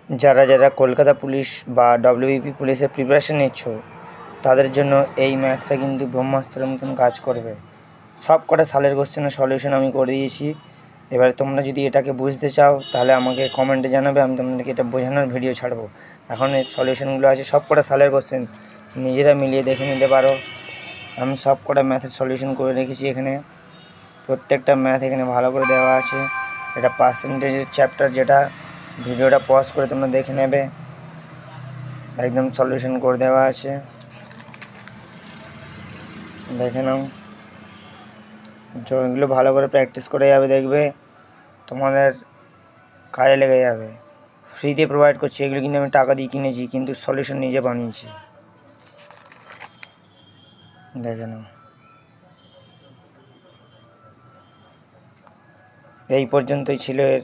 যারা যারা কলকাতা পুলিশ বা ডব্লিউবিপি পুলিশের প্রিপারেশান নিচ্ছ তাদের জন্য এই ম্যাথটা কিন্তু ব্রহ্মাস্ত্রের মতন কাজ করবে। সব কটা সালের কোশ্চেনের সলিউশন আমি করে দিয়েছি। এবার তোমরা যদি এটাকে বুঝতে চাও তাহলে আমাকে কমেন্টে জানাবে, আমি তোমাদেরকে এটা বোঝানোর ভিডিও ছাড়বো। এখন এই সলিউশনগুলো আছে সব কটা সালের কোশ্চেন, নিজেরা মিলিয়ে দেখে নিতে পারো। আমি সব কটা ম্যাথের সলিউশন করে রেখেছি এখানে, প্রত্যেকটা ম্যাথ এখানে ভালো করে দেওয়া আছে। এটা পার্সেন্টেজের চ্যাপ্টার, যেটা ভিডিওটা পজ করে তোমরা দেখে নেবে, একদম সলিউশন করে দেওয়া আছে, দেখে নাও। এগুলো ভালো করে প্র্যাকটিস করে যাবে, দেখবে তোমাদের কাজে লেগে যাবে। ফ্রিতে প্রোভাইড করছি এগুলো, কিন্তু আমি টাকা দিয়ে কিনেছি, কিন্তু সলিউশন নিজে বানিয়েছি, দেখে নাও। এই পর্যন্তই ছিল এর